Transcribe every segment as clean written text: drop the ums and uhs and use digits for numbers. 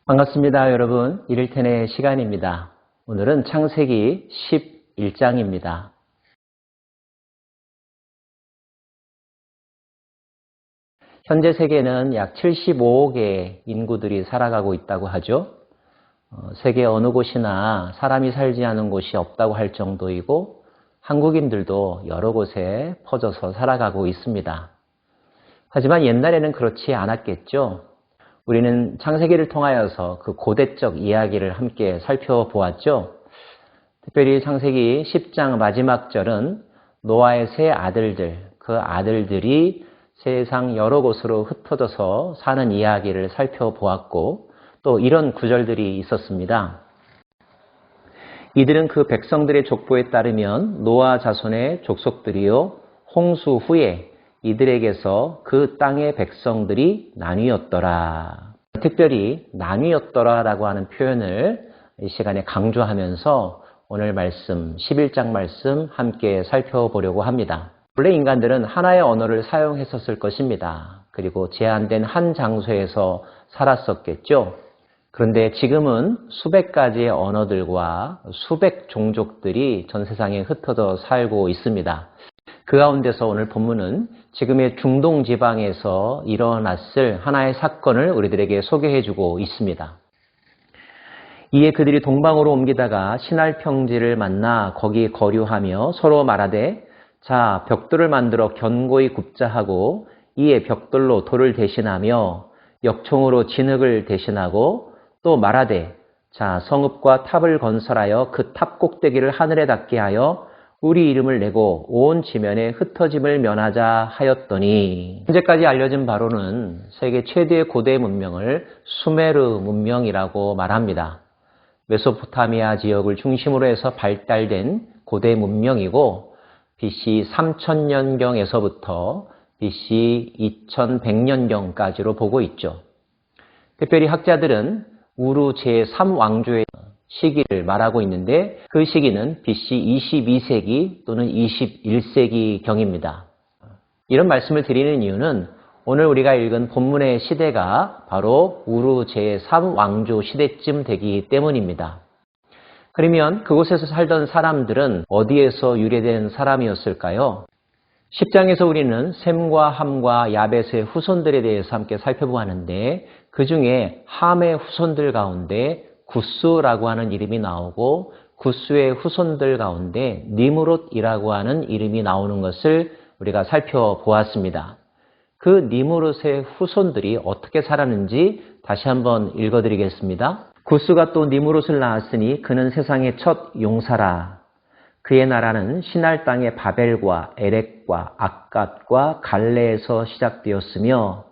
반갑습니다, 여러분. 이를텐의 시간입니다. 오늘은 창세기 11장입니다. 현재 세계는 약 75억의 인구들이 살아가고 있다고 하죠. 세계 어느 곳이나 사람이 살지 않은 곳이 없다고 할 정도이고 한국인들도 여러 곳에 퍼져서 살아가고 있습니다. 하지만 옛날에는 그렇지 않았겠죠. 우리는 창세기를 통하여서 그 고대적 이야기를 함께 살펴보았죠. 특별히 창세기 10장 마지막 절은 노아의 세 아들들, 그 아들들이 세상 여러 곳으로 흩어져서 사는 이야기를 살펴보았고 또 이런 구절들이 있었습니다. 이들은 그 백성들의 족보에 따르면 노아 자손의 족속들이요 홍수 후에 이들에게서 그 땅의 백성들이 나뉘었더라. 특별히 나뉘었더라라고 하는 표현을 이 시간에 강조하면서 오늘 말씀 11장 말씀 함께 살펴보려고 합니다. 원래 인간들은 하나의 언어를 사용했었을 것입니다. 그리고 제한된 한 장소에서 살았었겠죠. 그런데 지금은 수백 가지의 언어들과 수백 종족들이 전 세상에 흩어져 살고 있습니다. 그 가운데서 오늘 본문은 지금의 중동 지방에서 일어났을 하나의 사건을 우리들에게 소개해주고 있습니다. 이에 그들이 동방으로 옮기다가 시날 평지를 만나 거기 거류하며 서로 말하되 자 벽돌을 만들어 견고히 굽자 하고 이에 벽돌로 돌을 대신하며 역총으로 진흙을 대신하고 또 말하되 자 성읍과 탑을 건설하여 그 탑 꼭대기를 하늘에 닿게 하여 우리 이름을 내고 온 지면에 흩어짐을 면하자 하였더니 현재까지 알려진 바로는 세계 최대의 고대 문명을 수메르 문명이라고 말합니다. 메소포타미아 지역을 중심으로 해서 발달된 고대 문명이고 BC 3000년경에서부터 BC 2100년경까지로 보고 있죠. 특별히 학자들은 우루 제3왕조의 시기를 말하고 있는데 그 시기는 BC 22세기 또는 21세기경입니다. 이런 말씀을 드리는 이유는 오늘 우리가 읽은 본문의 시대가 바로 우루 제3왕조 시대쯤 되기 때문입니다. 그러면 그곳에서 살던 사람들은 어디에서 유래된 사람이었을까요? 10장에서 우리는 셈과 함과 야벳의 후손들에 대해서 함께 살펴보았는데 그 중에 함의 후손들 가운데 구스라고 하는 이름이 나오고 구스의 후손들 가운데 니므롯이라고 하는 이름이 나오는 것을 우리가 살펴보았습니다. 그 니므롯의 후손들이 어떻게 살았는지 다시 한번 읽어드리겠습니다. 구스가 또 니므롯을 낳았으니 그는 세상의 첫 용사라. 그의 나라는 시날 땅의 바벨과 에렉과 악갓과 갈레에서 시작되었으며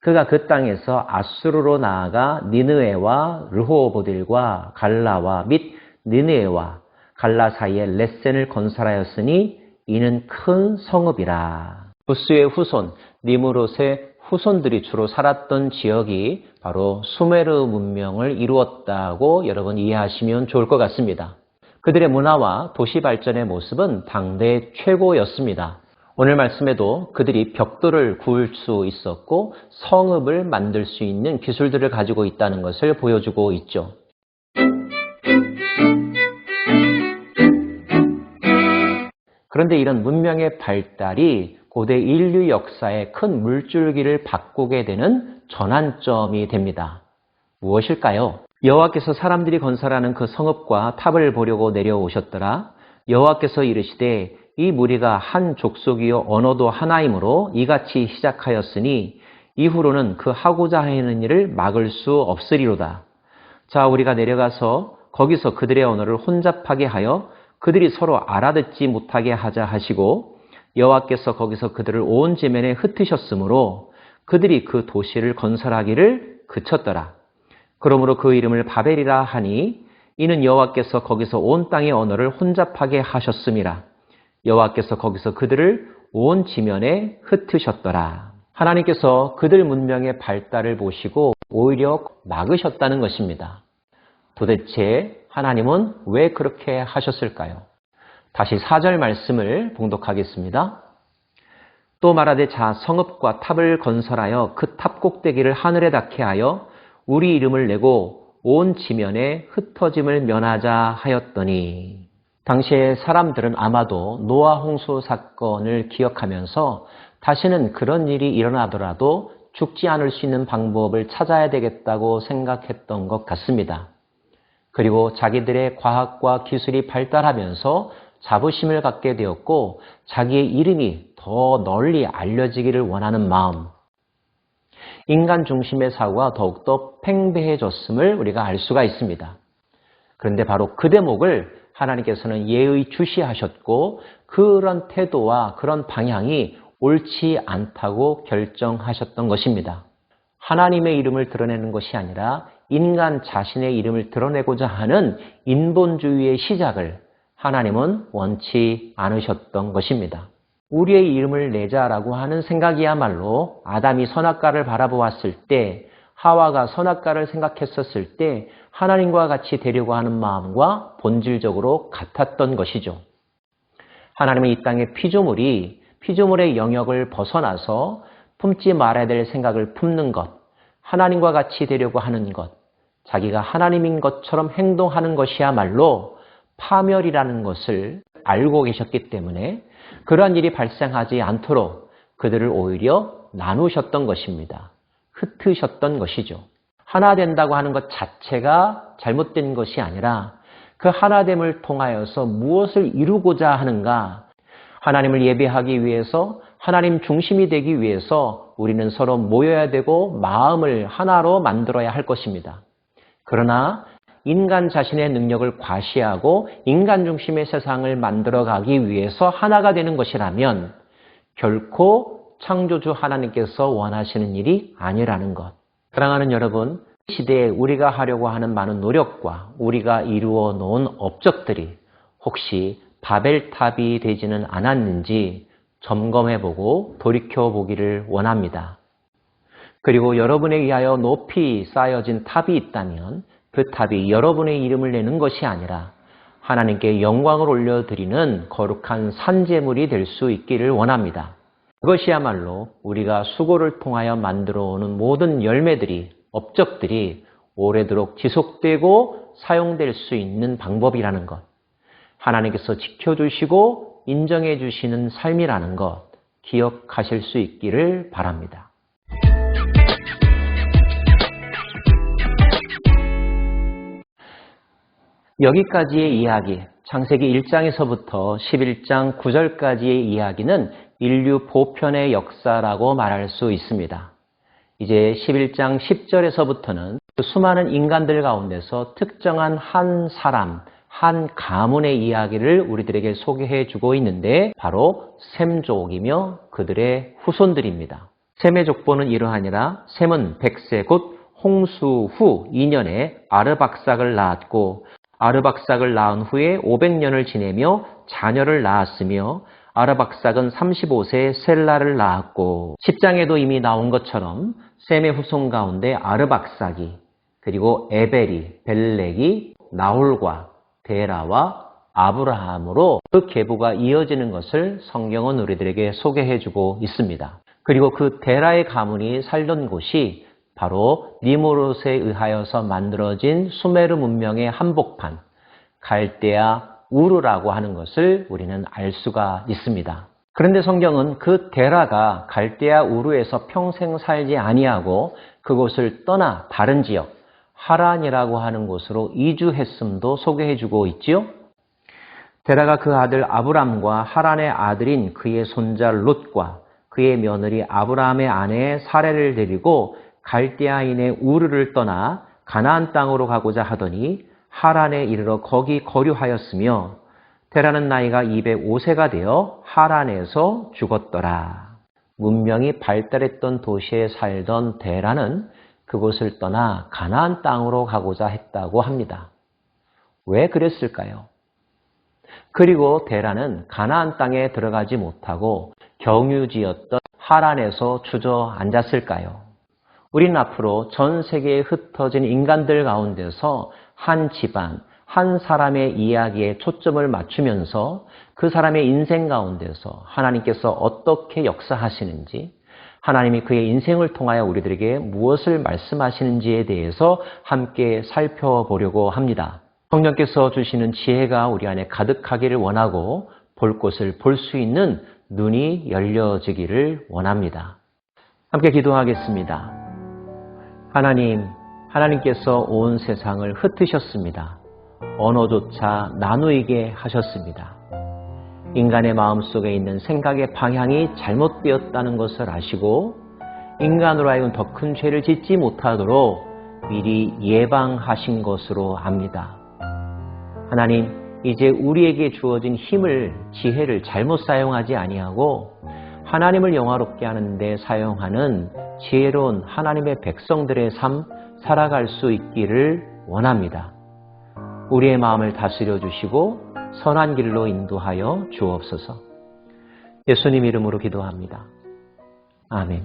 그가 그 땅에서 아수르로 나아가 니느웨와 르호보딜과 갈라와 및 니느웨와 갈라 사이에 레센을 건설하였으니 이는 큰 성읍이라. 구스의 후손, 니므롯의 후손들이 주로 살았던 지역이 바로 수메르 문명을 이루었다고 여러분 이해하시면 좋을 것 같습니다. 그들의 문화와 도시 발전의 모습은 당대 최고였습니다. 오늘 말씀에도 그들이 벽돌을 구울 수 있었고 성읍을 만들 수 있는 기술들을 가지고 있다는 것을 보여주고 있죠. 그런데 이런 문명의 발달이 고대 인류 역사의 큰 물줄기를 바꾸게 되는 전환점이 됩니다. 무엇일까요? 여호와께서 사람들이 건설하는 그 성읍과 탑을 보려고 내려오셨더라. 여호와께서 이르시되 이 무리가 한 족속이요 언어도 하나이므로 이같이 시작하였으니 이후로는 그 하고자 하는 일을 막을 수 없으리로다. 자 우리가 내려가서 거기서 그들의 언어를 혼잡하게 하여 그들이 서로 알아듣지 못하게 하자 하시고 여호와께서 거기서 그들을 온 지면에 흩으셨으므로 그들이 그 도시를 건설하기를 그쳤더라. 그러므로 그 이름을 바벨이라 하니 이는 여호와께서 거기서 온 땅의 언어를 혼잡하게 하셨음이라. 여호와께서 거기서 그들을 온 지면에 흩으셨더라. 하나님께서 그들 문명의 발달을 보시고 오히려 막으셨다는 것입니다. 도대체 하나님은 왜 그렇게 하셨을까요? 다시 4절 말씀을 봉독하겠습니다. 또 말하되 자 성읍과 탑을 건설하여 그 탑 꼭대기를 하늘에 닿게 하여 우리 이름을 내고 온 지면에 흩어짐을 면하자 하였더니, 당시의 사람들은 아마도 노아 홍수 사건을 기억하면서 다시는 그런 일이 일어나더라도 죽지 않을 수 있는 방법을 찾아야 되겠다고 생각했던 것 같습니다. 그리고 자기들의 과학과 기술이 발달하면서 자부심을 갖게 되었고 자기의 이름이 더 널리 알려지기를 원하는 마음, 인간 중심의 사고가 더욱더 팽배해졌음을 우리가 알 수가 있습니다. 그런데 바로 그 대목을 하나님께서는 예의주시하셨고 그런 태도와 그런 방향이 옳지 않다고 결정하셨던 것입니다. 하나님의 이름을 드러내는 것이 아니라 인간 자신의 이름을 드러내고자 하는 인본주의의 시작을 하나님은 원치 않으셨던 것입니다. 우리의 이름을 내자라고 하는 생각이야말로 아담이 선악과를 바라보았을 때, 하와가 선악과를 생각했었을 때 하나님과 같이 되려고 하는 마음과 본질적으로 같았던 것이죠. 하나님은 이 땅의 피조물의 영역을 벗어나서 품지 말아야 될 생각을 품는 것, 하나님과 같이 되려고 하는 것, 자기가 하나님인 것처럼 행동하는 것이야말로 파멸이라는 것을 알고 계셨기 때문에 그러한 일이 발생하지 않도록 그들을 오히려 나누셨던 것입니다. 흩으셨던 것이죠. 하나 된다고 하는 것 자체가 잘못된 것이 아니라 그 하나됨을 통하여서 무엇을 이루고자 하는가, 하나님을 예배하기 위해서, 하나님 중심이 되기 위해서 우리는 서로 모여야 되고 마음을 하나로 만들어야 할 것입니다. 그러나 인간 자신의 능력을 과시하고 인간 중심의 세상을 만들어가기 위해서 하나가 되는 것이라면 결코 창조주 하나님께서 원하시는 일이 아니라는 것. 사랑하는 여러분, 시대에 우리가 하려고 하는 많은 노력과 우리가 이루어 놓은 업적들이 혹시 바벨탑이 되지는 않았는지 점검해보고 돌이켜보기를 원합니다. 그리고 여러분에 의하여 높이 쌓여진 탑이 있다면 그 탑이 여러분의 이름을 내는 것이 아니라 하나님께 영광을 올려드리는 거룩한 산제물이 될 수 있기를 원합니다. 그것이야말로 우리가 수고를 통하여 만들어오는 모든 열매들이, 업적들이 오래도록 지속되고 사용될 수 있는 방법이라는 것, 하나님께서 지켜주시고 인정해 주시는 삶이라는 것 기억하실 수 있기를 바랍니다. 여기까지의 이야기, 창세기 1장에서부터 11장 9절까지의 이야기는 인류 보편의 역사라고 말할 수 있습니다. 이제 11장 10절에서부터는 그 수많은 인간들 가운데서 특정한 한 사람, 한 가문의 이야기를 우리들에게 소개해 주고 있는데 바로 셈족이며 그들의 후손들입니다. 셈의 족보는 이러하니라. 셈은 100세 곧 홍수 후 2년에 아르박삭을 낳았고 아르박삭을 낳은 후에 500년을 지내며 자녀를 낳았으며 아르박삭은 35세에 셀라를 낳았고 10장에도 이미 나온 것처럼 셈의 후손 가운데 아르박삭이 그리고 에벨이, 벨렉이 나홀과 데라와 아브라함으로 그 계보가 이어지는 것을 성경은 우리들에게 소개해주고 있습니다. 그리고 그 데라의 가문이 살던 곳이 바로 니무롯에 의하여서 만들어진 수메르 문명의 한복판 갈대아 우르라고 하는 것을 우리는 알 수가 있습니다. 그런데 성경은 그 데라가 갈대아 우르에서 평생 살지 아니하고 그곳을 떠나 다른 지역 하란이라고 하는 곳으로 이주했음도 소개해주고 있지요. 데라가 그 아들 아브람과 하란의 아들인 그의 손자 롯과 그의 며느리 아브라함의 아내 사레를 데리고 갈대아인의 우르를 떠나 가나안 땅으로 가고자 하더니 하란에 이르러 거기 거류하였으며 데라는 나이가 205세가 되어 하란에서 죽었더라. 문명이 발달했던 도시에 살던 데라는 그곳을 떠나 가나안 땅으로 가고자 했다고 합니다. 왜 그랬을까요? 그리고 데라는 가나안 땅에 들어가지 못하고 경유지였던 하란에서 주저앉았을까요? 우리는 앞으로 전 세계에 흩어진 인간들 가운데서 한 집안, 한 사람의 이야기에 초점을 맞추면서 그 사람의 인생 가운데서 하나님께서 어떻게 역사하시는지, 하나님이 그의 인생을 통하여 우리들에게 무엇을 말씀하시는지에 대해서 함께 살펴보려고 합니다. 성령께서 주시는 지혜가 우리 안에 가득하기를 원하고 볼 곳을 볼 수 있는 눈이 열려지기를 원합니다. 함께 기도하겠습니다. 하나님께서 온 세상을 흩으셨습니다. 언어조차 나누이게 하셨습니다. 인간의 마음속에 있는 생각의 방향이 잘못되었다는 것을 아시고 인간으로 하여금 더 큰 죄를 짓지 못하도록 미리 예방하신 것으로 압니다. 하나님, 이제 우리에게 주어진 힘을, 지혜를 잘못 사용하지 아니하고 하나님을 영화롭게 하는 데 사용하는 지혜로운 하나님의 백성들의 삶 살아갈 수 있기를 원합니다. 우리의 마음을 다스려 주시고 선한 길로 인도하여 주옵소서. 예수님 이름으로 기도합니다. 아멘.